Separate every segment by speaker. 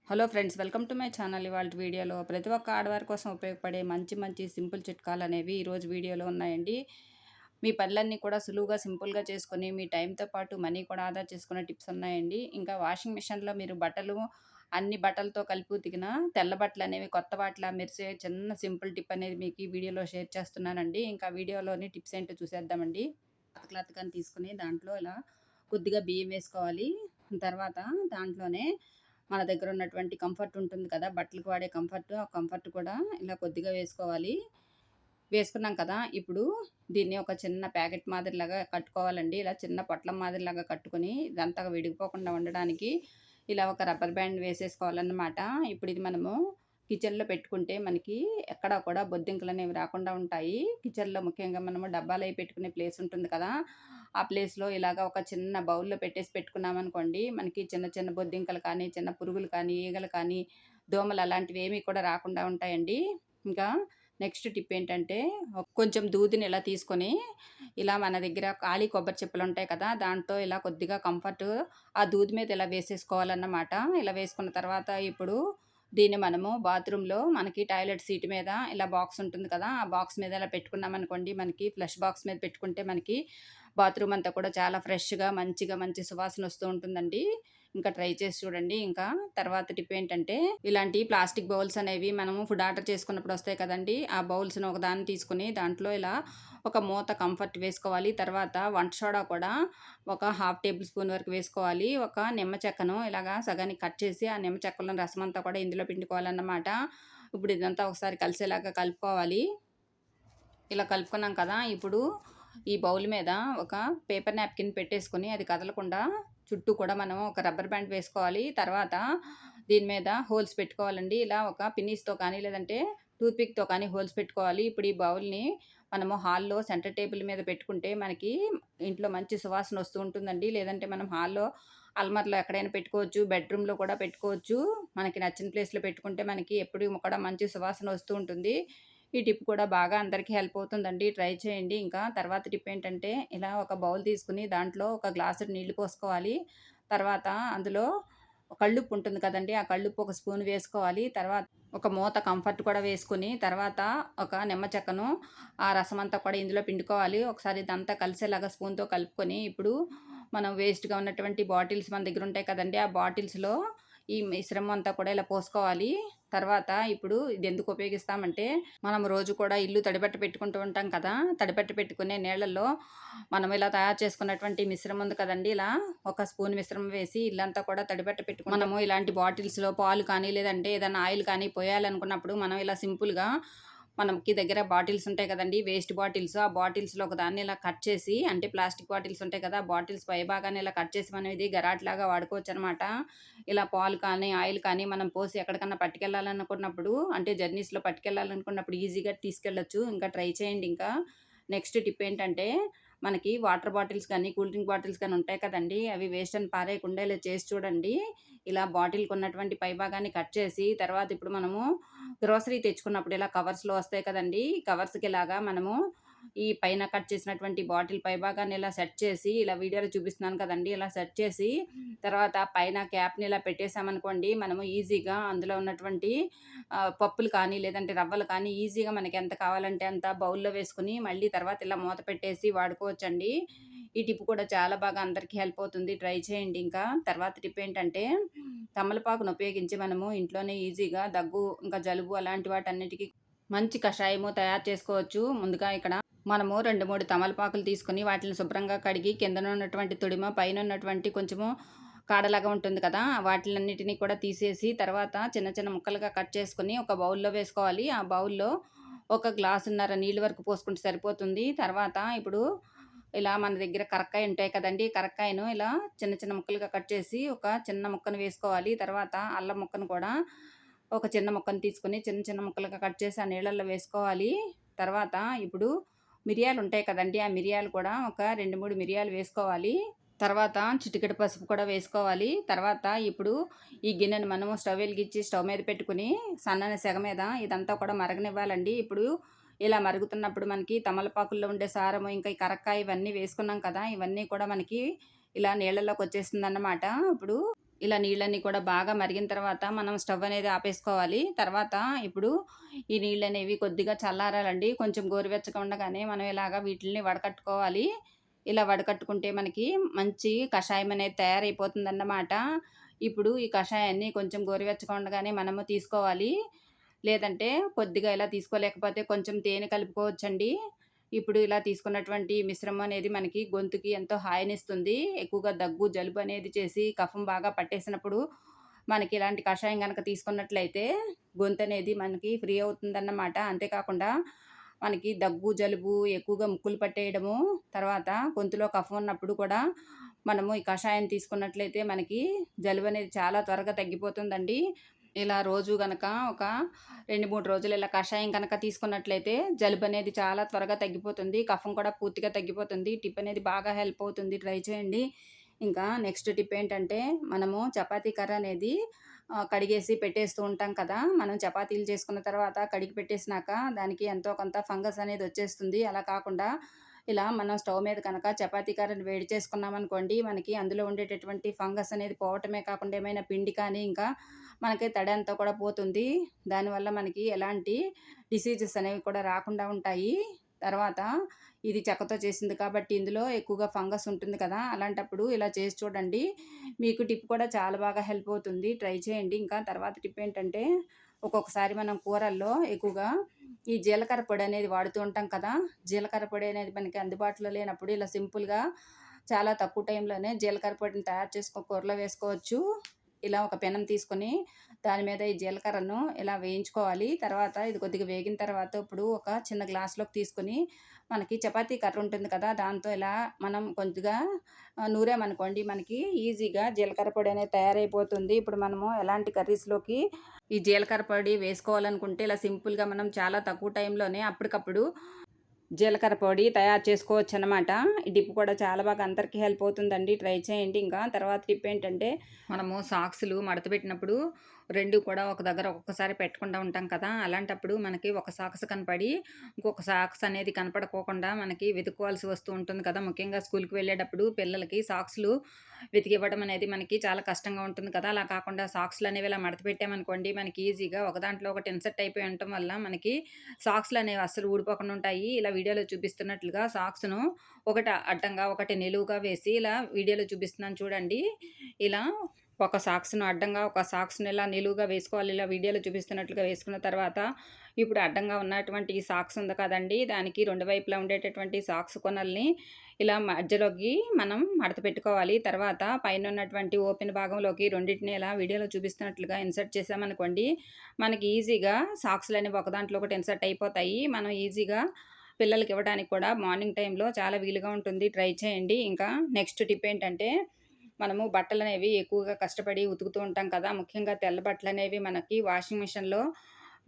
Speaker 1: Hello friends, welcome to my channel. ఇవాళ వీడియోలో ప్రతి ఒక్క ఆడవారి కోసం ఉపయోగపడే మంచి మంచి సింపుల్ చిట్కాలు అనేవి ఈరోజు వీడియోలో ఉన్నాయండి. మీ పనులన్నీ కూడా సులువుగా సింపుల్గా చేసుకొని మీ టైంతో పాటు మనీ కూడా ఆదా చేసుకునే టిప్స్ ఉన్నాయండి. ఇంకా వాషింగ్ మిషన్లో మీరు అన్ని బట్టలతో కలిపి ఉతికిన తెల్ల బట్టలు అనేవి కొత్త వాటిలా మెరిసే చిన్న సింపుల్ టిప్ అనేది మీకు ఈ వీడియోలో షేర్ చేస్తున్నానండి. ఇంకా వీడియోలోని టిప్స్ ఏంటో చూసేద్దామండి. క్లాత్ కానీ తీసుకుని దాంట్లో ఇలా కొద్దిగా బియ్యం వేసుకోవాలి. తర్వాత దాంట్లోనే మన దగ్గర ఉన్నటువంటి కంఫర్ట్ ఉంటుంది కదా, బట్టలకు వాడే కంఫర్ట్, ఆ కంఫర్ట్ కూడా ఇలా కొద్దిగా వేసుకోవాలి. వేసుకున్నాం కదా, ఇప్పుడు దీన్ని ఒక చిన్న ప్యాకెట్ మాదిరిలాగా కట్టుకోవాలండి. ఇలా చిన్న పొట్లం మాదిరిలాగా కట్టుకొని ఇదంతా విడిగిపోకుండా ఉండడానికి ఇలా ఒక రబ్బర్ బ్యాండ్ వేసేసుకోవాలన్నమాట. ఇప్పుడు ఇది మనము కిచెన్లో పెట్టుకుంటే మనకి ఎక్కడ కూడా బొద్దింకలు అనేవి రాకుండా ఉంటాయి. కిచెన్లో ముఖ్యంగా మనము డబ్బాలు అవి పెట్టుకునే ప్లేస్ ఉంటుంది కదా, ఆ ప్లేస్లో ఇలాగ ఒక చిన్న బౌల్లో పెట్టేసి పెట్టుకున్నామనుకోండి, మనకి చిన్న చిన్న బొద్దింకలు కానీ, చిన్న పురుగులు కానీ, ఈగలు కానీ, దోమలు అలాంటివి ఏమీ కూడా రాకుండా ఉంటాయండి. ఇంకా నెక్స్ట్ టిప్ ఏంటంటే, కొంచెం దూదిని ఇలా తీసుకొని ఇలా మన దగ్గర ఖాళీ కొబ్బరి చిప్పలు ఉంటాయి కదా, దాంతో ఇలా కొద్దిగా కంఫర్ట్ ఆ దూది మీద ఇలా వేసేసుకోవాలన్నమాట. ఇలా వేసుకున్న తర్వాత ఇప్పుడు దీన్ని మనము బాత్రూంలో మనకి టాయిలెట్ సీట్ మీద ఇలా బాక్స్ ఉంటుంది కదా, ఆ బాక్స్ మీద ఇలా పెట్టుకున్నామనుకోండి, మనకి ఫ్లష్ బాక్స్ మీద పెట్టుకుంటే మనకి బాత్రూమ్ అంతా కూడా చాలా ఫ్రెష్‌గా మంచిగా మంచి సువాసన వస్తూ ఉంటుందండి. ఇంకా ట్రై చేసి చూడండి. ఇంకా తర్వాత టిప్ ఏంటంటే, ఇలాంటి ప్లాస్టిక్ బౌల్స్ అనేవి మనము ఫుడ్ ఆర్డర్ చేసుకున్నప్పుడు వస్తాయి కదండీ, ఆ బౌల్స్‌ని ఒకదాన్ని తీసుకొని దాంట్లో ఇలా ఒక మూత కంఫర్ట్ వేసుకోవాలి. తర్వాత వంట సోడా కూడా ఒక హాఫ్ టేబుల్ స్పూన్ వరకు వేసుకోవాలి. ఒక నిమ్మ చెక్కను ఇలాగా సగానికి కట్ చేసి ఆ నిమ్మ చెక్కలోని రసం అంతా కూడా ఇందులో పిండుకోవాలన్నమాట. ఇప్పుడు ఇదంతా ఒకసారి కలిసేలాగా కలుపుకోవాలి. ఇలా కలుపుకున్నాం కదా, ఇప్పుడు ఈ బౌల్ మీద ఒక పేపర్ నాప్కిన్ పెట్టేసుకొని అది కదలకుండా చుట్టూ కూడా మనం ఒక రబ్బర్ బ్యాండ్ వేసుకోవాలి. తర్వాత దీని మీద హోల్స్ పెట్టుకోవాలండి. ఇలా ఒక పిన్నీస్‌తో కానీ లేదంటే టూత్‌పిక్‌తో కానీ హోల్స్ పెట్టుకోవాలి. ఇప్పుడు ఈ బౌల్‌ని మనము హాల్‌లో సెంటర్ టేబుల్ మీద పెట్టుకుంటే మనకి ఇంట్లో మంచి సువాసన వస్తూ ఉంటుందండి. లేదంటే మనం హాల్‌లో అల్మార్‌లో ఎక్కడైనా పెట్టుకోవచ్చు. బెడ్‌రూమ్‌లో కూడా పెట్టుకోవచ్చు. మనకి నచ్చిన ప్లేస్‌లో పెట్టుకుంటే మనకి ఎప్పుడు కూడా మంచి సువాసన వస్తూ ఉంటుంది. ఈ టిప్ కూడా బాగా అందరికీ హెల్ప్ అవుతుందండి. ట్రై చేయండి. ఇంకా తర్వాత టిప్ ఏంటంటే, ఇలా ఒక బౌల్ తీసుకొని దాంట్లో ఒక గ్లాసుడు నీళ్లు పోసుకోవాలి. తర్వాత అందులో కల్లుప్పు ఉంటుంది కదండీ, ఆ కల్లుప్పు ఒక స్పూన్ వేసుకోవాలి. తర్వాత ఒక మూత కంఫర్ట్ కూడా వేసుకొని, తర్వాత ఒక నిమ్మ చెక్కను ఆ రసమంతా కూడా ఇందులో పిండుకోవాలి. ఒకసారి ఇదంతా కలిసేలాగా స్పూన్‌తో కలుపుకొని, ఇప్పుడు మనం వేస్ట్‌గా ఉన్నటువంటి బాటిల్స్ మన దగ్గర ఉంటాయి కదండీ, ఆ బాటిల్స్‌లో ఈ మిశ్రమం అంతా కూడా ఇలా పోసుకోవాలి. తర్వాత ఇప్పుడు ఇది ఎందుకు ఉపయోగిస్తామంటే, మనం రోజు కూడా ఇల్లు తడిబట్ట పెట్టుకుంటూ ఉంటాం కదా, తడిబట్ట పెట్టుకునే నీళ్ళల్లో మనం ఇలా తయారు చేసుకున్నటువంటి మిశ్రమం ఉంది కదండీ, ఇలా ఒక స్పూన్ మిశ్రమం వేసి ఇల్లంతా కూడా తడిబట్ట పెట్టుకొని మనము ఇలాంటి బాటిల్స్‌లో పాలు కానీ, లేదంటే ఏదైనా ఆయిల్ కానీ పోయాలనుకున్నప్పుడు మనం ఇలా సింపుల్‌గా మనకి దగ్గర బాటిల్స్ ఉంటాయి కదండీ, వేస్ట్ బాటిల్స్. ఆ బాటిల్స్‌లో ఒకదాన్ని ఇలా కట్ చేసి, అంటే ప్లాస్టిక్ బాటిల్స్ ఉంటాయి కదా, ఆ బాటిల్స్ పైభాగాన్ని ఇలా కట్ చేసి మనం ఇది గరాట్‌లాగా వాడుకోవచ్చనమాట. ఇలా పాలు కానీ, ఆయిల్ కానీ మనం పోసి ఎక్కడికన్నా పట్టుకెళ్ళాలనుకున్నప్పుడు, అంటే జర్నీస్‌లో పట్టుకెళ్ళాలనుకున్నప్పుడు ఈజీగా తీసుకెళ్ళొచ్చు. ఇంకా ట్రై చేయండి ఇంకా. నెక్స్ట్ టిప్ ఏంటంటే, మనకి వాటర్ బాటిల్స్ కానీ, కూల్ డ్రింక్ బాటిల్స్ కానీ ఉంటాయి కదండీ, అవి వేస్ట్ అని పారేయకుండా ఇలా చేసి చూడండి. ఇలా బాటిల్‌కి ఉన్నటువంటి పైభాగాన్ని కట్ చేసి, తర్వాత ఇప్పుడు మనము గ్రోసరీ తెచ్చుకున్నప్పుడు ఇలా కవర్స్‌లో వస్తాయి కదండీ, కవర్స్‌కి ఇలాగా మనము ఈ పైన కట్ చేసినటువంటి బాటిల్ పైభాగాన్ని ఇలా సెట్ చేసి, ఇలా వీడియోలో చూపిస్తున్నాను కదండీ, ఇలా సెట్ చేసి తర్వాత పైన క్యాప్‌ని ఇలా పెట్టేసామనుకోండి, మనము ఈజీగా అందులో ఉన్నటువంటి పప్పులు కానీ, లేదంటే రవ్వలు కానీ ఈజీగా మనకి ఎంత కావాలంటే అంత బౌల్‌లో వేసుకొని, మళ్ళీ తర్వాత ఇలా మూత పెట్టేసి వాడుకోవచ్చండి. ఈ టిప్ కూడా చాలా బాగా అందరికీ హెల్ప్ అవుతుంది. ట్రై చేయండి ఇంకా. తర్వాత టిప్ ఏంటంటే, తమలపాకును ఉపయోగించి మనము ఇంట్లోనే ఈజీగా దగ్గు, ఇంకా జలుబు అలాంటి వాటన్నిటికి మంచి కషాయము తయారు చేసుకోవచ్చు. ముందుగా ఇక్కడ మనము 2, 3 తమలపాకులు తీసుకొని వాటిని శుభ్రంగా కడిగి కిందన ఉన్నటువంటి తొడిమ, పైన ఉన్నటువంటి కొంచెము కాడలాగా ఉంటుంది కదా, వాటిలన్నిటిని కూడా తీసేసి తర్వాత చిన్న చిన్న ముక్కలుగా కట్ చేసుకొని ఒక బౌల్‌లో వేసుకోవాలి. ఆ బౌల్‌లో ఒక గ్లాసున్నర నీళ్ళు వరకు పోసుకుంటే సరిపోతుంది. తర్వాత ఇప్పుడు ఇలా మన దగ్గర కరక్కాయ ఉంటాయి కదండీ, కరక్కాయను ఇలా చిన్న చిన్న ముక్కలుగా కట్ చేసి ఒక చిన్న ముక్కను వేసుకోవాలి. తర్వాత అల్లం ముక్కను కూడా ఒక చిన్న ముక్కను తీసుకొని చిన్న చిన్న ముక్కలుగా కట్ చేసి ఆ నీళ్ళల్లో వేసుకోవాలి. తర్వాత ఇప్పుడు మిరియాలు ఉంటాయి కదండీ, ఆ మిరియాలు కూడా ఒక 2, 3 మిరియాలు వేసుకోవాలి. తర్వాత చిటికెడు పసుపు కూడా వేసుకోవాలి. తర్వాత ఇప్పుడు ఈ గిన్నెను మనము స్టవ్ వెలిగించి స్టవ్ మీద పెట్టుకొని సన్నని సెగ మీద ఇదంతా కూడా మరగనివ్వాలండి. ఇప్పుడు ఇలా మరుగుతున్నప్పుడు మనకి తమలపాకుల్లో ఉండే సారము, ఇంకా ఈ కరక్కాయ ఇవన్నీ వేసుకున్నాం కదా, ఇవన్నీ కూడా మనకి ఇలా నీళ్ళలోకి వచ్చేస్తుందన్నమాట. ఇప్పుడు ఇలా నీళ్ళన్నీ కూడా బాగా మరిగిన తర్వాత మనం స్టవ్ అనేది ఆపేసుకోవాలి. తర్వాత ఇప్పుడు ఈ నీళ్ళనేవి కొద్దిగా చల్లారాలండి. కొంచెం గోరువెచ్చగా ఉండగానే మనం ఇలాగ వీటిల్ని వడకట్టుకోవాలి. ఇలా వడకట్టుకుంటే మనకి మంచి కషాయం అనేది తయారైపోతుందన్నమాట. ఇప్పుడు ఈ కషాయాన్ని కొంచెం గోరువెచ్చగా ఉండగానే మనము తీసుకోవాలి. లేదంటే కొద్దిగా ఇలా తీసుకోలేకపోతే కొంచెం తేనె కలుపుకోవచ్చండి. ఇప్పుడు ఇలా తీసుకున్నటువంటి మిశ్రమం అనేది మనకి గొంతుకి ఎంతో హాయినిస్తుంది. ఎక్కువగా దగ్గు, జలుబు అనేది చేసి కఫం బాగా పట్టేసినప్పుడు మనకి ఇలాంటి కషాయం గనక తీసుకున్నట్లయితే గొంతనేది మనకి ఫ్రీ అవుతుందన్నమాట. అంతేకాకుండా మనకి దగ్గు, జలుబు ఎక్కువగా ముక్కులు పట్టేయడము, తర్వాత గొంతులో కఫం ఉన్నప్పుడు కూడా మనము ఈ కషాయం తీసుకున్నట్లయితే మనకి జలుబనేది చాలా త్వరగా తగ్గిపోతుందండి. ఇలా రోజు గనక ఒక 2, 3 రోజులు ఇలా కషాయం కనుక తీసుకున్నట్లయితే జలుబనేది చాలా త్వరగా తగ్గిపోతుంది. కఫం కూడా పూర్తిగా తగ్గిపోతుంది. టిప్ అనేది బాగా హెల్ప్ అవుతుంది. ట్రై చేయండి. ఇంకా నెక్స్ట్ టిప్ ఏంటంటే మనము చపాతీ కర్ర అనేది కడిగేసి పెట్టేస్తూ ఉంటాం కదా! మనం చపాతీలు చేసుకున్న తర్వాత కడిగి పెట్టేసినాక దానికి ఎంతో కొంత ఫంగస్ అనేది వచ్చేస్తుంది. అలా కాకుండా ఇలా మనం స్టవ్ మీద కనుక చపాతీ కర్రను వేడి చేసుకున్నామనుకోండి, మనకి అందులో ఉండేటటువంటి ఫంగస్ అనేది పోవటమే కాకుండా ఏమైనా పిండి కానీ ఇంకా మనకి తడి అంతా కూడా పోతుంది. దానివల్ల మనకి ఎలాంటి డిసీజెస్ అనేవి కూడా రాకుండా ఉంటాయి. తర్వాత ఇది చెక్కతో చేసింది కాబట్టి ఇందులో ఎక్కువగా ఫంగస్ ఉంటుంది కదా! అలాంటప్పుడు ఇలా చేసి చూడండి. మీకు టిప్ కూడా చాలా బాగా హెల్ప్ అవుతుంది. ట్రై చేయండి. ఇంకా తర్వాత టిప్ ఏంటంటే ఒక్కొక్కసారి మనం కూరల్లో ఎక్కువగా ఈ జీలకర్ర పొడి అనేది వాడుతూ ఉంటాం కదా! జీలకర్ర పొడి అనేది మనకి అందుబాటులో లేనప్పుడు ఇలా సింపుల్‌గా చాలా తక్కువ టైంలోనే జీలకర్ర పొడిని తయారు చేసుకొని కూరలో వేసుకోవచ్చు. ఇలా ఒక పెనం తీసుకొని దాని మీద ఈ జీలకర్రను ఇలా వేయించుకోవాలి. తర్వాత ఇది కొద్దిగా వేగిన తర్వాత ఇప్పుడు ఒక చిన్న గ్లాస్‌లోకి తీసుకొని మనకి చపాతీ కర్ర ఉంటుంది కదా! దాంతో ఇలా మనం కొద్దిగా నూరామనుకోండి మనకి ఈజీగా జీలకర్ర పొడి అనేది తయారైపోతుంది. ఇప్పుడు మనము ఎలాంటి కర్రీస్‌లోకి ఈ జీలకర్ర పొడి వేసుకోవాలనుకుంటే ఇలా సింపుల్‌గా మనం చాలా తక్కువ టైంలోనే అప్పటికప్పుడు జీలకర్ర పొడి తయారు చేసుకోవచ్చనమాట. ఈ టిప్ కూడా చాలా బాగా అందరికీ హెల్ప్ అవుతుందండి. ట్రై చేయండి. ఇంకా తర్వాత టిప్ ఏంటంటే, మనము సాక్సులు మడతపెట్టినప్పుడు 2 కూడా ఒక దగ్గర ఒక్కొక్కసారి పెట్టకుండా ఉంటాం కదా! అలాంటప్పుడు మనకి ఒక సాక్స్ కనపడి, ఇంకొక సాక్స్ అనేది కనపడకోకుండా మనకి వెతుక్కోవాల్సి వస్తూ ఉంటుంది కదా! ముఖ్యంగా స్కూల్‌కి వెళ్ళేటప్పుడు పిల్లలకి సాక్సులు వెతికివ్వడం అనేది మనకి చాలా కష్టంగా ఉంటుంది కదా! అలా కాకుండా సాక్స్‌లనేవి ఇలా మడత పెట్టామనుకోండి, మనకి ఈజీగా ఒకదాంట్లో ఒకటి ఇన్సర్ట్ అయిపోయి ఉండటం వల్ల మనకి సాక్స్‌లనేవి అస్సలు ఊడిపోకుండా ఉంటాయి. ఇలా వీడియోలో చూపిస్తున్నట్లుగా సాక్స్‌ను ఒకటి అడ్డంగా, ఒకటి నిలువుగా వేసి ఇలా వీడియోలో చూపిస్తున్నాను చూడండి. ఇలా ఒక సాక్స్‌ను అడ్డంగా, ఒక సాక్స్‌ని ఇలా నిలువుగా వేసుకోవాలి. ఇలా వీడియోలో చూపిస్తున్నట్లుగా వేసుకున్న తర్వాత, ఇప్పుడు అడ్డంగా ఉన్నటువంటి ఈ సాక్స్ ఉంది కదండీ! దానికి 2 వైపులా ఉండేటటువంటి సాక్స్ కొనల్ని ఇలా మధ్యలోకి మనం మడత పెట్టుకోవాలి. తర్వాత పైనున్నటువంటి ఓపెన్ భాగంలోకి రెండిటిని ఇలా వీడియోలో చూపిస్తున్నట్లుగా ఇన్సర్ట్ చేశామనుకోండి, మనకి ఈజీగా సాక్స్‌లనేవి ఒక దాంట్లో ఒకటి ఇన్సర్ట్ అయిపోతాయి. మనం ఈజీగా పిల్లలకివ్వడానికి కూడా మార్నింగ్ టైంలో చాలా వీలుగా ఉంటుంది. ట్రై చేయండి. ఇంకా నెక్స్ట్ టిప్ ఏంటంటే, మనము బట్టలనేవి ఎక్కువగా కష్టపడి ఉతుకుతూ ఉంటాం కదా! ముఖ్యంగా తెల్ల బట్టలనేవి మనకి వాషింగ్ మిషన్‌లో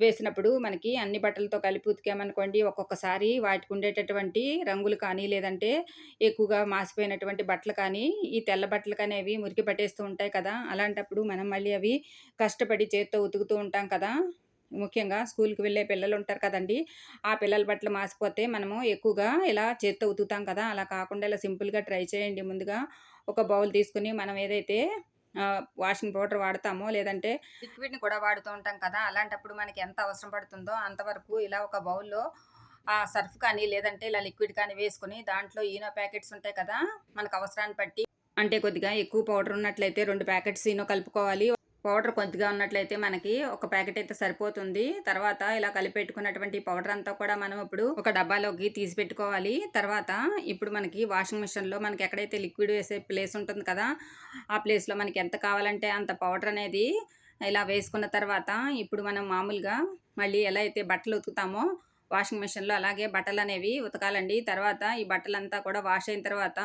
Speaker 1: వేసినప్పుడు మనకి అన్ని బట్టలతో కలిపి ఉతికామనుకోండి, ఒక్కొక్కసారి వాటికుండేటటువంటి రంగులు కానీ, లేదంటే ఎక్కువగా మాసిపోయినటువంటి బట్టలు కానీ, ఈ తెల్ల బట్టలకనేవి మురికి పట్టేస్తూ ఉంటాయి కదా! అలాంటప్పుడు మనం మళ్ళీ అవి కష్టపడి చేత్తో ఉతుకుతూ ఉంటాం కదా! ముఖ్యంగా స్కూల్‌కి వెళ్ళే పిల్లలుంటారు కదండీ! ఆ పిల్లల బట్టలు మాసిపోతే మనము ఎక్కువగా ఇలా చేత్తో ఉతుకుతాం కదా! అలా కాకుండా ఇలా సింపుల్‌గా ట్రై చేయండి. ముందుగా ఒక బౌల్ తీసుకొని మనం ఏదైతే వాషింగ్ పౌడర్ వాడతామో, లేదంటే లిక్విడ్‌ని కూడా వాడుతూ ఉంటాం కదా! అలాంటప్పుడు మనకి ఎంత అవసరం పడుతుందో అంతవరకు ఇలా ఒక బౌల్‌లో సర్ఫ్ కానీ, లేదంటే ఇలా లిక్విడ్ కానీ వేసుకొని దాంట్లో ఈనో ప్యాకెట్స్ ఉంటాయి కదా! మనకు అవసరాన్ని బట్టి అంటే కొద్దిగా ఎక్కువ పౌడర్ ఉన్నట్లయితే 2 ప్యాకెట్స్ ఈనో కలుపుకోవాలి. పౌడర్ కొద్దిగా ఉన్నట్లయితే మనకి ఒక ప్యాకెట్ అయితే సరిపోతుంది. తర్వాత ఇలా కలిపెట్టుకున్నటువంటి పౌడర్ అంతా కూడా మనం ఇప్పుడు ఒక డబ్బాలోకి తీసి పెట్టుకోవాలి. తర్వాత ఇప్పుడు మనకి వాషింగ్ మిషన్‌లో మనకి ఎక్కడైతే లిక్విడ్ వేసే ప్లేస్ ఉంటుంది కదా! ఆ ప్లేస్‌లో మనకి ఎంత కావాలంటే అంత పౌడర్ అనేది ఇలా వేసుకున్న తర్వాత ఇప్పుడు మనం మామూలుగా మళ్ళీ ఎలా అయితే బట్టలు ఉతుకుతామో వాషింగ్ మిషన్‌లో అలాగే బట్టలనేవి ఉతకాలండి. తర్వాత ఈ బట్టలంతా కూడా వాష్ అయిన తర్వాత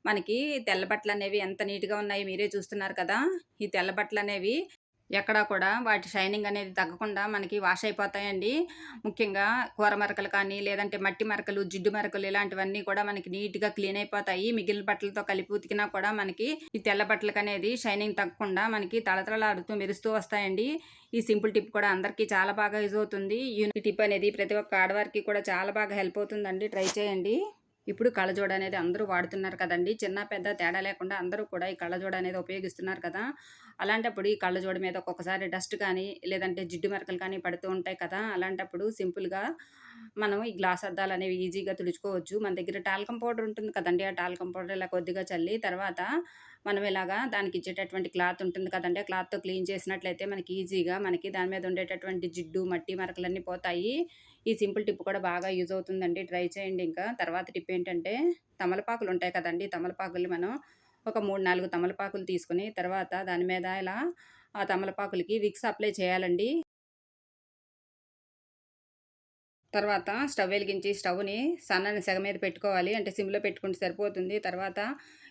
Speaker 1: మనకి తెల్ల బట్టలనేవి ఎంత నీట్‌గా ఉన్నాయో మీరే చూస్తున్నారు కదా! ఈ తెల్ల బట్టలనేవి ఎక్కడా కూడా వాటి షైనింగ్ అనేది తగ్గకుండా మనకి వాష్ అయిపోతాయండి. ముఖ్యంగా కూర మరకలు కానీ, లేదంటే మట్టి మరకలు, జిడ్డు మరకలు ఇలాంటివన్నీ కూడా మనకి నీట్‌గా క్లీన్ అయిపోతాయి. మిగిలిన బట్టలతో కలిపి ఉతికినా కూడా మనకి ఈ తెల్ల బట్టలకనేది షైనింగ్ తగ్గకుండా మనకి తళతళలాడుతూ మెరుస్తూ వస్తాయండి. ఈ సింపుల్ టిప్ కూడా అందరికీ చాలా బాగా యూజ్ అవుతుంది. ఈ టిప్ అనేది ప్రతి ఒక్క ఆడవారికి కూడా చాలా బాగా హెల్ప్ అవుతుందండి. ట్రై చేయండి. ఇప్పుడు కళ్ళజోడు అనేది అందరూ వాడుతున్నారు కదండీ! చిన్న, పెద్ద తేడా లేకుండా అందరూ కూడా ఈ కళ్ళజోడు అనేది ఉపయోగిస్తున్నారు కదా! అలాంటప్పుడు ఈ కళ్ళజోడు మీద ఒక్కొక్కసారి డస్ట్ కానీ, లేదంటే జిడ్డు మరకలు కానీ పడుతూ ఉంటాయి కదా! అలాంటప్పుడు సింపుల్‌గా మనం ఈ గ్లాస్ అద్దాలనేవి ఈజీగా తుడుచుకోవచ్చు. మన దగ్గర టాల్కమ్ పౌడర్ ఉంటుంది కదండీ! ఆ టాల్కమ్ పౌడర్ ఇలా కొద్దిగా చల్లి తర్వాత మనం ఇలాగా దానికిచ్చేటటువంటి క్లాత్ ఉంటుంది కదండీ! ఆ క్లాత్‌తో క్లీన్ చేసినట్లయితే మనకి ఈజీగా మనకి దాని మీద ఉండేటటువంటి జిడ్డు, మట్టి మరకలన్నీ పోతాయి. ఈ సింపుల్ టిప్ కూడా బాగా యూజ్ అవుతుందండి. ట్రై చేయండి ఇంకా. తర్వాత టిప్ ఏంటంటే తమలపాకులుంటాయి కదండీ! తమలపాకుల్ని మనం ఒక 3, 4 తమలపాకులు తీసుకొని తర్వాత దాని మీద ఇలా ఆ తమలపాకులకి విక్స్ అప్లై చేయాలండి. తర్వాత స్టవ్ వెలిగించి స్టవ్‌ని సన్నని సెగ మీద పెట్టుకోవాలి. అంటే సిమ్‌లో పెట్టుకుంటే సరిపోతుంది. తర్వాత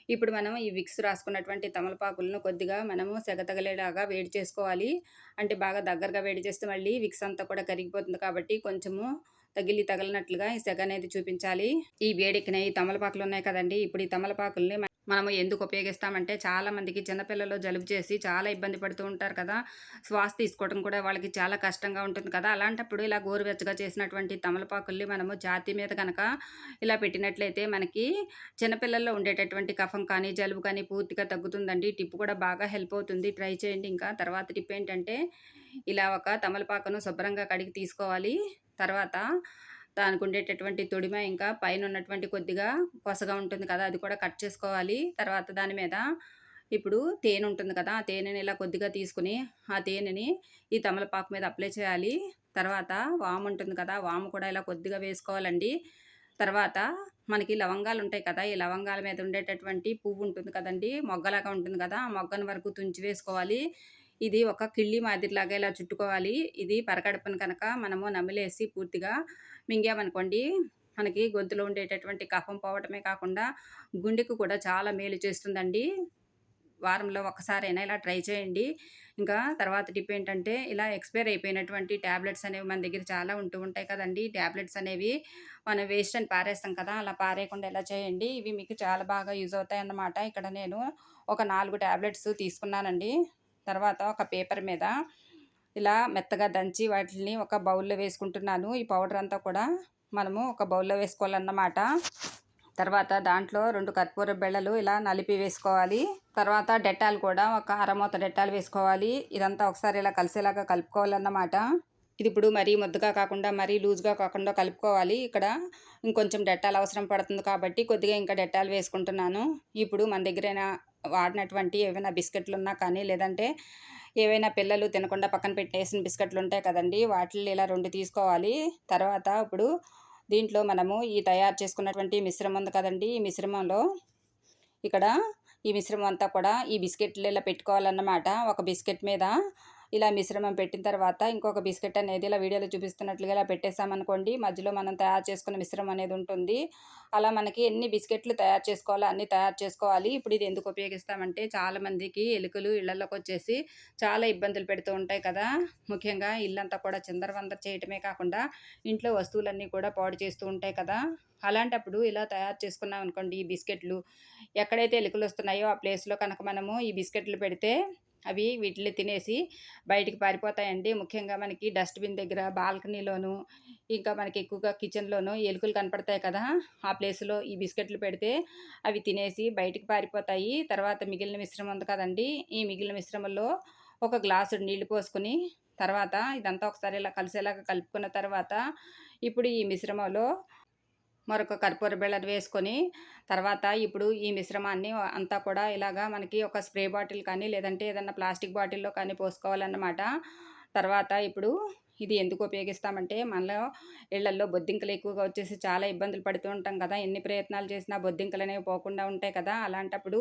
Speaker 1: ఇప్పుడు మనం ఈ విక్స్ రాసుకున్నటువంటి తమలపాకులను కొద్దిగా మనము సెగ తగిలేలాగా వేడి చేసుకోవాలి. అంటే బాగా దగ్గరగా వేడి చేస్తే మళ్ళీ విక్స్ అంతా కూడా కరిగిపోతుంది కాబట్టి కొంచెము తగిలినట్లుగా ఈ సెగ అనేది చూపించాలి. ఈ వేడెక్కిన ఈ తమలపాకులున్నాయి కదండీ! ఇప్పుడు ఈ తమలపాకుల్ని మనము ఎందుకు ఉపయోగిస్తామంటే చాలా మందికి చిన్న పిల్లలు జలుబు చేసి చాలా ఇబ్బంది పడుతూ ఉంటారు కదా! శ్వాస తీసుకోవడం కూడా వాళ్ళకి చాలా కష్టంగా ఉంటుంది కదా! అలాంటప్పుడు ఇలా గోరువెచ్చగా చేసినటువంటి తమలపాకుల్ని మనము ఛాతీ మీద గనక ఇలా పెట్టినట్లయితే మనకి చిన్నపిల్లల్లో ఉండేటటువంటి కఫం కానీ, జలుబు కానీ పూర్తిగా తగ్గుతుందండి. టిప్ కూడా బాగా హెల్ప్ అవుతుంది. ట్రై చేయండి ఇంకా. తర్వాత టిప్ ఏంటంటే ఇలా ఒక తమలపాకును శుభ్రంగా కడిగి తీసుకోవాలి. తర్వాత దానికుండేటటువంటి తొడిమ ఇంకా పైనున్నటువంటి కొద్దిగా కొసగా ఉంటుంది కదా! అది కూడా కట్ చేసుకోవాలి. తర్వాత దాని మీద ఇప్పుడు తేనుంటుంది కదా! ఆ తేనెని ఇలా కొద్దిగా తీసుకొని, ఆ తేనెని ఈ తమలపాకు మీద అప్లై చేయాలి. తర్వాత వాముంటుంది కదా! వాము కూడా ఇలా కొద్దిగా వేసుకోవాలండి. తర్వాత మనకి లవంగాలుంటాయి కదా! ఈ లవంగాల మీద ఉండేటటువంటి పువ్వుంటుంది కదండీ! మొగ్గలాగా ఉంటుంది కదా! ఆ మొగ్గను వరకు తుంచి వేసుకోవాలి. ఇది ఒక కిళ్ళి మాదిరిలాగా ఇలా చుట్టుకోవాలి. ఇది పరగడుపున కనుక మనము నమిలేసి పూర్తిగా మింగామనుకోండి, మనకి గొంతులో ఉండేటటువంటి కఫం పోవటమే కాకుండా, గుండెకు కూడా చాలా మేలు చేస్తుందండి. వారంలో ఒక్కసారైనా ఇలా ట్రై చేయండి. ఇంకా తర్వాత టిప్ ఏంటంటే, ఇలా ఎక్స్‌పైర్ అయిపోయినటువంటి టాబ్లెట్స్ అనేవి మన దగ్గర చాలా ఉంటూ ఉంటాయి కదండీ! టాబ్లెట్స్ అనేవి మనం వేస్ట్ అని పారేస్తాం కదా! అలా పారేయకుండా ఇలా చేయండి. ఇవి మీకు చాలా బాగా యూజ్ అవుతాయన్నమాట. ఇక్కడ నేను ఒక 4 టాబ్లెట్స్ తీసుకున్నానండి. తర్వాత ఒక పేపర్ మీద ఇలా మెత్తగా దంచి వాటిల్ని ఒక బౌల్‌లో వేసుకుంటున్నాను. ఈ పౌడర్ అంతా కూడా మనము ఒక బౌల్‌లో వేసుకోవాలన్నమాట. తర్వాత దాంట్లో 2 కర్పూర బిళ్ళలు ఇలా నలిపి వేసుకోవాలి. తర్వాత డెటాల్ కూడా ఒక అరమూత డెటాల్ వేసుకోవాలి. ఇదంతా ఒకసారి ఇలా కలిసేలాగా కలుపుకోవాలన్నమాట. ఇది ఇప్పుడు మరీ ముద్దగా కాకుండా, మరీ లూజ్‌గా కాకుండా కలుపుకోవాలి. ఇక్కడ ఇంకొంచెం డెటాల్ అవసరం పడుతుంది కాబట్టి కొద్దిగా ఇంకా డెటాల్ వేసుకుంటున్నాను. ఇప్పుడు మన దగ్గరైన వాడినటువంటి ఏవైనా బిస్కెట్లున్నా కానీ, లేదంటే ఏవైనా పిల్లలు తినకుండా పక్కన పెట్టేసిన బిస్కెట్లుంటాయి కదండీ! వాటిల్ని ఇలా 2 తీసుకోవాలి. తర్వాత ఇప్పుడు దీంట్లో మనము ఈ తయారు చేసుకున్నటువంటి మిశ్రమం ఉంది కదండీ! ఈ మిశ్రమంలో ఇక్కడ ఈ మిశ్రమం అంతా కూడా ఈ బిస్కెట్లు ఇలా పెట్టుకోవాలన్నమాట. ఒక బిస్కెట్ మీద ఇలా మిశ్రమం పెట్టిన తర్వాత ఇంకొక బిస్కెట్ అనేది ఇలా వీడియోలో చూపిస్తున్నట్లుగా ఇలా పెట్టేసామనుకోండి, మధ్యలో మనం తయారు చేసుకున్న మిశ్రమం అనేది ఉంటుంది. అలా మనకి ఎన్ని బిస్కెట్లు తయారు చేసుకోవాలో అన్ని తయారు చేసుకోవాలి. ఇప్పుడు ఇది ఎందుకు ఉపయోగిస్తామంటే చాలామందికి ఎలుకలు ఇళ్లలోకొచ్చేసి చాలా ఇబ్బందులు పెడుతూ ఉంటాయి కదా! ముఖ్యంగా ఇల్లంతా కూడా చిందరవందర చేయటమే కాకుండా ఇంట్లో వస్తువులన్నీ కూడా పాడు చేస్తూ ఉంటాయి కదా! అలాంటప్పుడు ఇలా తయారు చేసుకున్నామనుకోండి ఈ బిస్కెట్లు, ఎక్కడైతే ఎలుకలొస్తున్నాయో ఆ ప్లేస్‌లో కనుక మనము ఈ బిస్కెట్లు పెడితే అవి వీటిల్ని తినేసి బయటికి పారిపోతాయండి. ముఖ్యంగా మనకి డస్ట్‌బిన్ దగ్గర, బాల్కనీలోను, ఇంకా మనకి ఎక్కువగా కిచెన్‌లోను ఎలుకలు కనపడతాయి కదా! ఆ ప్లేస్‌లో ఈ బిస్కెట్లు పెడితే అవి తినేసి బయటికి పారిపోతాయి. తర్వాత మిగిలిన మిశ్రమం ఉంది కదండీ! ఈ మిగిలిన మిశ్రమంలో ఒక గ్లాసుడు నీళ్లు పోసుకొని, తర్వాత ఇదంతా ఒకసారి ఇలా కలిసేలాగా కలుపుకున్న తర్వాత, ఇప్పుడు ఈ మిశ్రమంలో మరొక కర్పూర బిళ్ళను వేసుకొని, తర్వాత ఇప్పుడు ఈ మిశ్రమాన్ని అంతా కూడా ఇలాగా మనకి ఒక స్ప్రే బాటిల్ కానీ, లేదంటే ఏదన్నా ప్లాస్టిక్ బాటిల్‌లో కానీ పోసుకోవాలన్నమాట. తర్వాత ఇప్పుడు ఇది ఎందుకు ఉపయోగిస్తామంటే, మనలో ఇళ్లల్లో బొద్దింకలు ఎక్కువగా వచ్చేసి చాలా ఇబ్బందులు పడుతూ ఉంటాం కదా! ఎన్ని ప్రయత్నాలు చేసినా బొద్దింకలనేవి పోకుండా ఉంటాయి కదా! అలాంటప్పుడు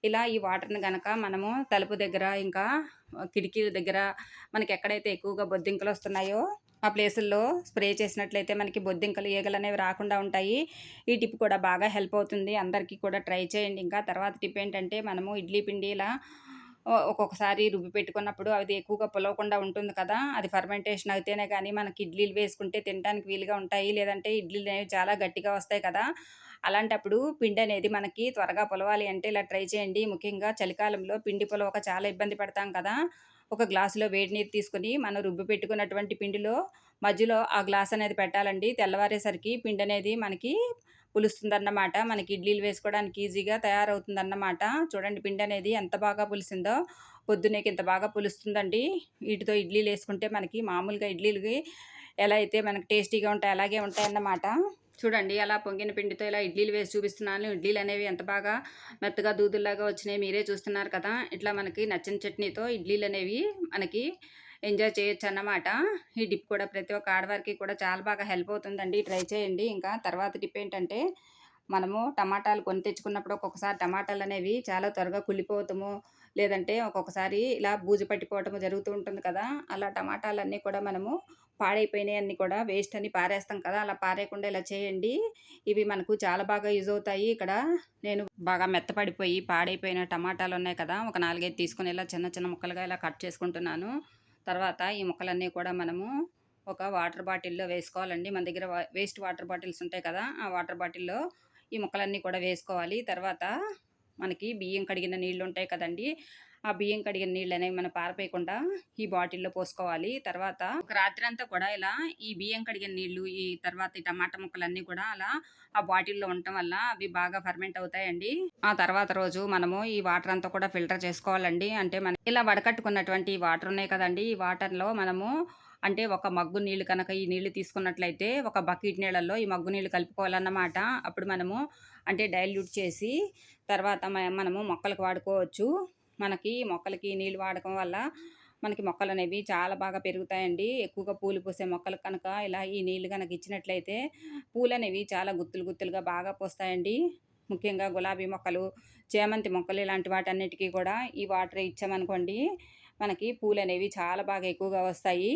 Speaker 1: ఇలా ఈ వాటర్‌ని గనక మనము తలుపు దగ్గర, ఇంకా కిటికీల దగ్గర మనకెక్కడైతే ఎక్కువగా బొద్దింకలొస్తున్నాయో ఆ ప్లేసుల్లో స్ప్రే చేసినట్లయితే మనకి బొద్దింకలు, ఈగలనేవి రాకుండా ఉంటాయి. ఈ టిప్ కూడా బాగా హెల్ప్ అవుతుంది. అందరికీ కూడా ట్రై చేయండి ఇంకా. తర్వాత టిప్ ఏంటంటే మనము ఇడ్లీ పిండి ఇలా ఒక్కొక్కసారి రుబ్బి పెట్టుకున్నప్పుడు అది ఎక్కువగా పులవకుండా ఉంటుంది కదా! అది ఫర్మెంటేషన్ అయితేనే గానీ మనకి ఇడ్లీలు వేసుకుంటే తినటానికి వీలుగా ఉంటాయి. లేదంటే ఇడ్లీలనేవి చాలా గట్టిగా వస్తాయి కదా! అలాంటప్పుడు పిండనేది మనకి త్వరగా పులవాలి అంటే ఇలా ట్రై చేయండి. ముఖ్యంగా చలికాలంలో పిండి పులవక చాలా ఇబ్బంది పడతాం కదా! ఒక గ్లాసులో వేడి నీరు తీసుకొని మనం రుబ్బి పెట్టుకున్నటువంటి పిండిలో మధ్యలో ఆ గ్లాస్ అనేది పెట్టాలండి. తెల్లవారేసరికి పిండనేది మనకి పులుస్తుందన్నమాట. మనకి ఇడ్లీలు వేసుకోవడానికి ఈజీగా తయారవుతుందన్నమాట. చూడండి పిండనేది ఎంత బాగా పులిసిందో. పొద్దున్నేకి ఇంత బాగా పులుస్తుందండి. వీటితో ఇడ్లీలేసుకుంటే మనకి మామూలుగా ఇడ్లీలకి ఎలా అయితే మనకి టేస్టీగా ఉంటాయో అలాగే ఉంటాయన్నమాట. చూడండి అలా పొంగిన పిండితో ఇలా ఇడ్లీలు వేసి చూపిస్తున్నాను. ఇడ్లీలనేవి ఎంత బాగా మెత్తగా దూదుల్లాగా వచ్చినాయి మీరే చూస్తున్నారు కదా! ఇట్లా మనకి నచ్చిన చట్నీతో ఇడ్లీలనేవి మనకి ఎంజాయ్ చేయొచ్చన్నమాట. ఈ డిప్ కూడా ప్రతి ఒక్క ఆడవారికి కూడా చాలా బాగా హెల్ప్ అవుతుందండి. ట్రై చేయండి. ఇంకా తర్వాత టిప్ ఏంటంటే, మనము టమాటాలు కొని తెచ్చుకున్నప్పుడు ఒక్కొక్కసారి టమాటాలనేవి చాలా త్వరగా కుళ్ళిపోవటము, లేదంటే ఒక్కొక్కసారి ఇలా బూజు పట్టిపోవటము జరుగుతూ ఉంటుంది కదా! అలా టమాటాలన్నీ కూడా మనము పాడైపోయినయన్నీ కూడా వేస్ట్ అని పారేస్తాం కదా! అలా పారేయకుండా ఇలా చేయండి. ఇవి మనకు చాలా బాగా యూజ్ అవుతాయి. ఇక్కడ నేను బాగా మెత్తపడిపోయి పాడైపోయిన టమాటాలున్నాయి కదా! ఒక 4, 5 తీసుకొని ఇలా చిన్న చిన్న ముక్కలుగా ఇలా కట్ చేసుకుంటున్నాను. తర్వాత ఈ ముక్కలన్నీ కూడా మనము ఒక వాటర్ బాటిల్‌లో వేసుకోవాలండి. మన దగ్గర వేస్ట్ వాటర్ బాటిల్స్ ఉంటాయి కదా! ఆ వాటర్ బాటిల్‌లో ఈ ముక్కలన్నీ కూడా వేసుకోవాలి. తర్వాత మనకి బియ్యం కడిగిన నీళ్లుంటాయి కదండీ! ఆ బియ్యం కడిగిన నీళ్ళనేవి మనం పారపోయకుండా ఈ బాటిల్‌లో పోసుకోవాలి. తర్వాత ఒక రాత్రంతా కూడా ఇలా ఈ బియ్యం కడిగిన నీళ్ళు, ఈ తర్వాత ఈ టమాటా ముక్కలన్నీ కూడా అలా ఆ బాటిల్‌లో ఉండటం వల్ల అవి బాగా ఫెర్మెంట్ అవుతాయండి. ఆ తర్వాత రోజు మనము ఈ వాటర్ అంతా కూడా ఫిల్టర్ చేసుకోవాలండి. అంటే మనం ఇలా వడకట్టుకున్నటువంటి వాటర్ ఉన్నాయి కదండీ! ఈ వాటర్‌లో మనము అంటే ఒక మగ్గు నీళ్ళు కనుక ఈ నీళ్ళు తీసుకున్నట్లయితే ఒక బకెట్ నీళ్ళల్లో ఈ మగ్గు నీళ్ళు కలుపుకోవాలన్నమాట. అప్పుడు మనము అంటే డైల్యూట్ చేసి తర్వాత మనము మొక్కలకు వాడుకోవచ్చు. మనకి మొక్కలకి నీళ్ళు వాడకం వల్ల మనకి మొక్కలనేవి చాలా బాగా పెరుగుతాయండి. ఎక్కువగా పూలు పూసే మొక్కలకు కనుక ఇలా ఈ నీళ్ళు గనక ఇచ్చినట్లయితే పూలనేవి చాలా గుత్తులు గుత్తులుగా బాగా పూస్తాయండి. ముఖ్యంగా గులాబీ మొక్కలు, చేమంతి మొక్కలు ఇలాంటి వాటన్నిటికి కూడా ఈ వాటర్ ఇచ్చామనుకోండి, మనకి పూలనేవి చాలా బాగా ఎక్కువగా వస్తాయి.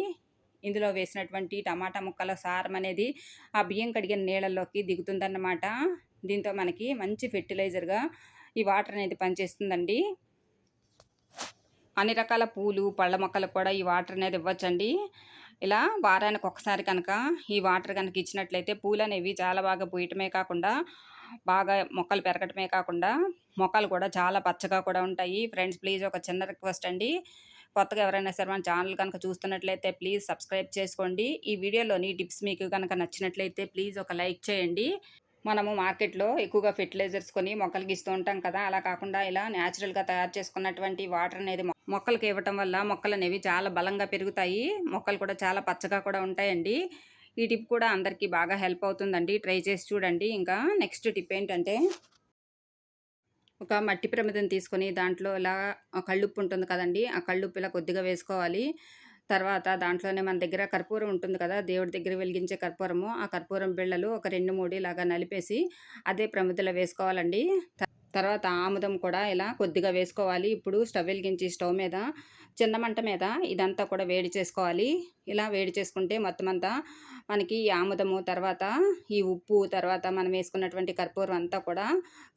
Speaker 1: ఇందులో వేసినటువంటి టమాటా ముక్కల సారం అనేది ఆ బియ్యం కడిగిన నీళ్ళల్లోకి దిగుతుందన్నమాట. దీంతో మనకి మంచి ఫెర్టిలైజర్‌గా ఈ వాటర్ అనేది పనిచేస్తుందండి. అన్ని రకాల పూలు, పళ్ళ మొక్కలకు కూడా ఈ వాటర్ అనేది ఇవ్వచ్చండి. ఇలా వారానికి ఒక్కసారి కనుక ఈ వాటర్ గనక ఇచ్చినట్లయితే పూలనేవి చాలా బాగా పూయటమే కాకుండా, బాగా మొక్కలు పెరగటమే కాకుండా, మొక్కలు కూడా చాలా పచ్చగా కూడా ఉంటాయి. ఫ్రెండ్స్ ప్లీజ్ ఒక చిన్న రిక్వెస్ట్ అండి. కొత్తగా ఎవరైనా సరే మన ఛానల్ కనుక చూస్తున్నట్లయితే ప్లీజ్ సబ్స్క్రైబ్ చేసుకోండి. ఈ వీడియోలోని టిప్స్ మీకు గనక నచ్చినట్లయితే ప్లీజ్ ఒక లైక్ చేయండి. మనము మార్కెట్‌లో ఎక్కువగా ఫెర్టిలైజర్స్ కొని మొక్కలకి ఇస్తూ ఉంటాం కదా! అలా కాకుండా ఇలా నేచురల్‌గా తయారు చేసుకున్నటువంటి వాటర్ అనేది మొక్కలకి ఇవ్వటం వల్ల మొక్కలనేవి చాలా బలంగా పెరుగుతాయి. మొక్కలు కూడా చాలా పచ్చగా కూడా ఉంటాయండి. ఈ టిప్ కూడా అందరికీ బాగా హెల్ప్ అవుతుందండి. ట్రై చేసి చూడండి. ఇంకా నెక్స్ట్ టిప్ ఏంటంటే, ఒక మట్టి ప్రమిదను తీసుకొని దాంట్లో ఇలా కల్లుప్పు ఉంటుంది కదండీ! ఆ కల్లుప్పు ఇలా కొద్దిగా వేసుకోవాలి. తర్వాత దాంట్లోనే మన దగ్గర కర్పూరం ఉంటుంది కదా! దేవుడి దగ్గర వెలిగించే కర్పూరము. ఆ కర్పూరం బిళ్ళలు ఒక 2, 3 ఇలాగా నలిపేసి అదే ప్రమిదలో వేసుకోవాలండి. తర్వాత ఆముదం కూడా ఇలా కొద్దిగా వేసుకోవాలి. ఇప్పుడు స్టవ్ వెలిగించి స్టవ్ మీద చిన్న మంట మీద ఇదంతా కూడా వేడి చేసుకోవాలి. ఇలా వేడి చేసుకుంటే మొత్తం అంతా మనకి ఈ ఆముదము, తర్వాత ఈ ఉప్పు, తర్వాత మనం వేసుకున్నటువంటి కర్పూరం అంతా కూడా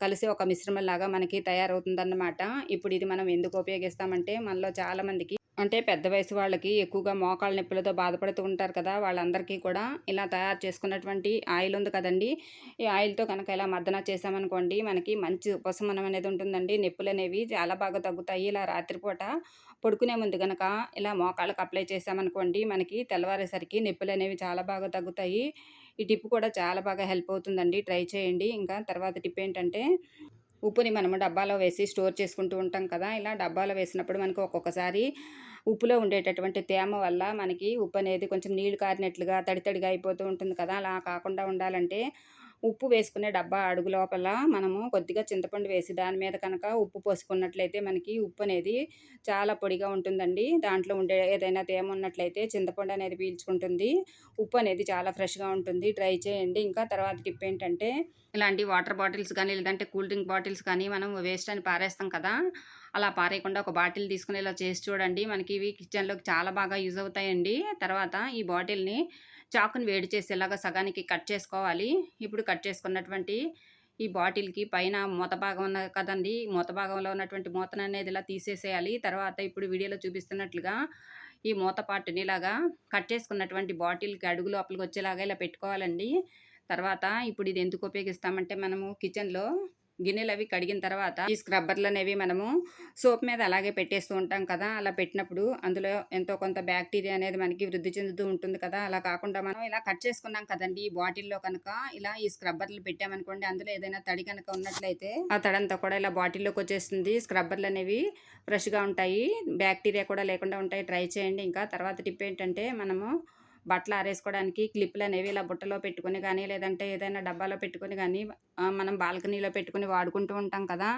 Speaker 1: కలిసి ఒక మిశ్రమంలాగా మనకి తయారవుతుందన్నమాట. ఇప్పుడు ఇది మనం ఎందుకు ఉపయోగిస్తామంటే మనలో చాలామందికి అంటే పెద్ద వయసు వాళ్ళకి ఎక్కువగా మోకాళ్ళ నొప్పులతో బాధపడుతూ ఉంటారు కదా! వాళ్ళందరికీ కూడా ఇలా తయారు చేసుకున్నటువంటి ఆయిల్ ఉంది కదండీ! ఈ ఆయిల్‌తో కనుక ఇలా మర్దన చేశామనుకోండి, మనకి మంచి ఉపశమనం అనేది ఉంటుందండి. నొప్పులనేవి చాలా బాగా తగ్గుతాయి. ఇలా రాత్రిపూట పడుకునే ముందు గనక ఇలా మోకాళ్ళకి అప్లై చేశామనుకోండి, మనకి తెల్లవారేసరికి నొప్పులనేవి చాలా బాగా తగ్గుతాయి. ఈ టిప్ కూడా చాలా బాగా హెల్ప్ అవుతుందండి. ట్రై చేయండి. ఇంకా తర్వాత టిప్ ఏంటంటే, ఉప్పుని మనము డబ్బాలో వేసి స్టోర్ చేసుకుంటూ ఉంటాం కదా! ఇలా డబ్బాలో వేసినప్పుడు మనకు ఒక్కొక్కసారి ఉప్పులో ఉండేటటువంటి తేమ వల్ల మనకి ఉప్పు అనేది కొంచెం నీళ్లు కారినట్లుగా తడి తడిగా అయిపోతూ ఉంటుంది కదా! అలా కాకుండా ఉండాలంటే ఉప్పు వేసుకునే డబ్బా అడుగు లోపల మనము కొద్దిగా చింతపండు వేసి దాని మీద కనుక ఉప్పు పోసుకున్నట్లయితే మనకి ఉప్పు అనేది చాలా పొడిగా ఉంటుందండి. దాంట్లో ఉండే ఏదైనా తేమ ఉన్నట్లయితే చింతపండు అనేది పీల్చుకుంటుంది. ఉప్పు అనేది చాలా ఫ్రెష్‌గా ఉంటుంది. ట్రై చేయండి. ఇంకా తర్వాత టిప్ ఏంటంటే, ఇలాంటి వాటర్ బాటిల్స్ గానీ, లేదంటే కూల్ డ్రింక్ బాటిల్స్ కానీ మనం వేస్ట్ అని పారేస్తాం కదా! అలా పారేయకుండా ఒక బాటిల్ తీసుకొని ఇలా చేసి చూడండి. మనకి ఇవి కిచెన్‌లోకి చాలా బాగా యూజ్ అవుతాయండి. తర్వాత ఈ బాటిల్‌ని చాకుని వేడి చేసి ఇలాగ సగానికి కట్ చేసుకోవాలి. ఇప్పుడు కట్ చేసుకున్నటువంటి ఈ బాటిల్‌కి పైన మూత భాగం ఉన్నది కదండీ! మూత భాగంలో ఉన్నటువంటి మూతననేది ఇలా తీసేసేయాలి. తర్వాత ఇప్పుడు వీడియోలో చూపిస్తున్నట్లుగా ఈ మూత పార్ట్‌ని ఇలాగా కట్ చేసుకున్నటువంటి బాటిల్‌కి అడుగు లోపలికి వచ్చేలాగా ఇలా పెట్టుకోవాలండి. తర్వాత ఇప్పుడు ఇది ఎందుకు ఉపయోగిస్తామంటే మనము కిచెన్‌లో గిన్నెలవి కడిగిన తర్వాత ఈ స్క్రబ్బర్‌లనేవి మనము సోప్ మీద అలాగే పెట్టేస్తూ ఉంటాం కదా! అలా పెట్టినప్పుడు అందులో ఎంతో కొంత బ్యాక్టీరియా అనేది మనకి వృద్ధి చెందుతూ ఉంటుంది కదా! అలా కాకుండా మనం ఇలా కట్ చేసుకున్నాం కదండీ! ఈ బాటిల్‌లో కనుక ఇలా ఈ స్క్రబ్బర్‌లు పెట్టామనుకోండి, అందులో ఏదైనా తడి కనుక ఉన్నట్లయితే ఆ తడంతా కూడా ఇలా బాటిల్‌లోకొచ్చేస్తుంది. స్క్రబ్బర్‌లనేవి ఫ్రెష్‌గా ఉంటాయి. బ్యాక్టీరియా కూడా లేకుండా ఉంటాయి. ట్రై చేయండి. ఇంకా తర్వాత టిప్ ఏంటంటే మనము బట్టలు ఆరేసుకోవడానికి క్లిప్‌లనేవి ఇలా బుట్టలో పెట్టుకొని గానీ, లేదంటే ఏదైనా డబ్బాలో పెట్టుకొని గానీ మనం బాల్కనీలో పెట్టుకొని వాడుకుంటూ ఉంటాం కదా!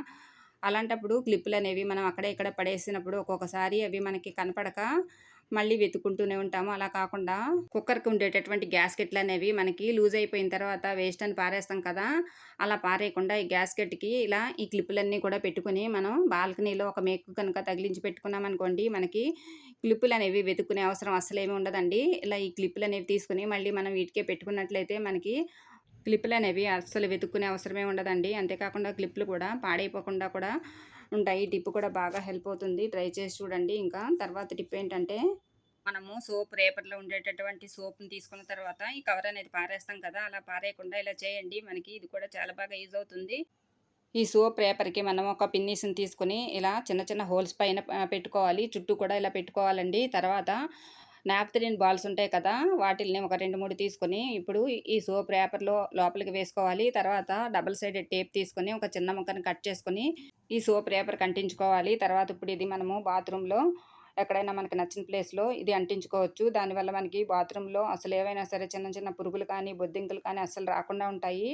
Speaker 1: అలాంటప్పుడు క్లిప్పులనేవి మనం అక్కడ ఇక్కడ పడేసినప్పుడు ఒక్కొక్కసారి అవి మనకి కనపడక మళ్ళీ వెతుక్కుంటూనే ఉంటాము. అలా కాకుండా కుక్కర్‌కి ఉండేటటువంటి గ్యాస్కెట్‌లనేవి మనకి లూజ్ అయిపోయిన తర్వాత వేస్ట్ అని పారేస్తాం కదా! అలా పారేయకుండా ఈ గ్యాస్కెట్‌కి ఇలా ఈ క్లిప్పులన్నీ కూడా పెట్టుకొని మనం బాల్కనీలో ఒక మేకు కనుక తగిలించి పెట్టుకున్నామనుకోండి, మనకి క్లిప్పులనేవి వెతుక్కునే అవసరం అస్సలేమి ఉండదండి. ఇలా ఈ క్లిప్పులనేవి తీసుకొని మళ్ళీ మనం వీటికే పెట్టుకున్నట్లయితే మనకి క్లిప్పులనేవి అస్సలు వెతుక్కునే అవసరమే ఉండదండి. అంతేకాకుండా క్లిప్పులు కూడా పాడైపోకుండా కూడా ఉంటాయి. ఈ టిప్ కూడా బాగా హెల్ప్ అవుతుంది. ట్రై చేసి చూడండి. ఇంకా తర్వాత టిప్ ఏంటంటే, మనము సోప్ రేపర్‌లో ఉండేటటువంటి సోప్‌ని తీసుకున్న తర్వాత ఈ కవర్ అనేది పారేస్తాం కదా! అలా పారేయకుండా ఇలా చేయండి. మనకి ఇది కూడా చాలా బాగా యూజ్ అవుతుంది. ఈ సోప్ పేపర్‌కి మనం ఒక పిన్నీస్‌ని తీసుకొని ఇలా చిన్న చిన్న హోల్స్ పైన పెట్టుకోవాలి. చుట్టూ కూడా ఇలా పెట్టుకోవాలండి. తర్వాత నాప్థలిన్ బాల్స్ ఉంటాయి కదా! వాటిల్ని ఒక 2, 3 తీసుకొని ఇప్పుడు ఈ సోప్ పేపర్‌లో లోపలికి వేసుకోవాలి. తర్వాత డబుల్ సైడెడ్ టేప్ తీసుకొని ఒక చిన్న ముక్కని కట్ చేసుకొని ఈ సోప్ పేపర్‌కి అంటించుకోవాలి. తర్వాత ఇప్పుడు ఇది మనము బాత్రూమ్‌లో ఎక్కడైనా మనకి నచ్చిన ప్లేస్‌లో ఇది అంటించుకోవచ్చు. దానివల్ల మనకి బాత్రూమ్‌లో అసలు ఏవైనా సరే చిన్న చిన్న పురుగులు కానీ, బొద్దింకలు కానీ అస్సలు రాకుండా ఉంటాయి.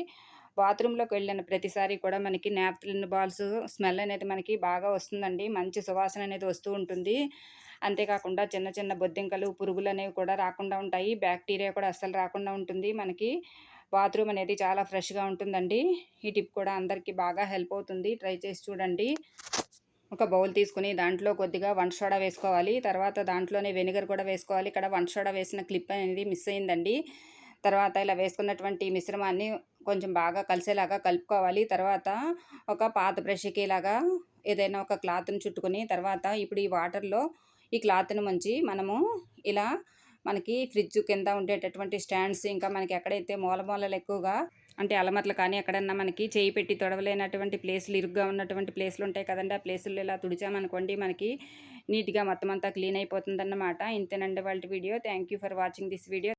Speaker 1: బాత్రూమ్‌లోకి వెళ్ళిన ప్రతిసారి కూడా మనకి నాప్థలిన్ బాల్స్ స్మెల్ అనేది మనకి బాగా వస్తుందండి. మంచి సువాసన అనేది వస్తూ ఉంటుంది. అంతేకాకుండా చిన్న చిన్న బొద్దింకలు, పురుగులనేవి కూడా రాకుండా ఉంటాయి. బ్యాక్టీరియా కూడా అస్సలు రాకుండా ఉంటుంది. మనకి బాత్రూమ్ అనేది చాలా ఫ్రెష్‌గా ఉంటుందండి. ఈ టిప్ కూడా అందరికీ బాగా హెల్ప్ అవుతుంది. ట్రై చేసి చూడండి. ఒక బౌల్ తీసుకొని దాంట్లో కొద్దిగా వంట సోడా వేసుకోవాలి. తర్వాత దాంట్లోనే వెనిగర్ కూడా వేసుకోవాలి. ఇక్కడ వంట సోడా వేసిన క్లిప్ అనేది మిస్ అయిందండి. తర్వాత ఇలా వేసుకున్నటువంటి మిశ్రమాన్ని కొంచెం బాగా కలిసేలాగా కలుపుకోవాలి. తర్వాత ఒక పాత బ్రష్‌కి ఇలాగా ఏదైనా ఒక క్లాత్‌ని చుట్టుకొని తర్వాత ఇప్పుడు ఈ వాటర్‌లో ఈ క్లాత్‌ని ముంచి మనము ఇలా మనకి ఫ్రిడ్జ్ కింద ఉండేటటువంటి స్టాండ్స్ ఇంకా మనకి ఎక్కడైతే మూల మూలలు ఎక్కువగా అంటే అలమరలు కానీ ఎక్కడన్నా మనకి చేయి పెట్టి తొడవలేనటువంటి ప్లేసులు ఇరుగ్గా ఉన్నటువంటి ప్లేసులు ఉంటాయి కదండీ! ఆ ప్లేసుల్లో ఇలా తుడిచామనుకోండి మనకి నీట్‌గా మొత్తం అంతా క్లీన్ అయిపోతుందన్నమాట. ఇంతేనండి ఇవాల్టి video. Thank you for watching this video.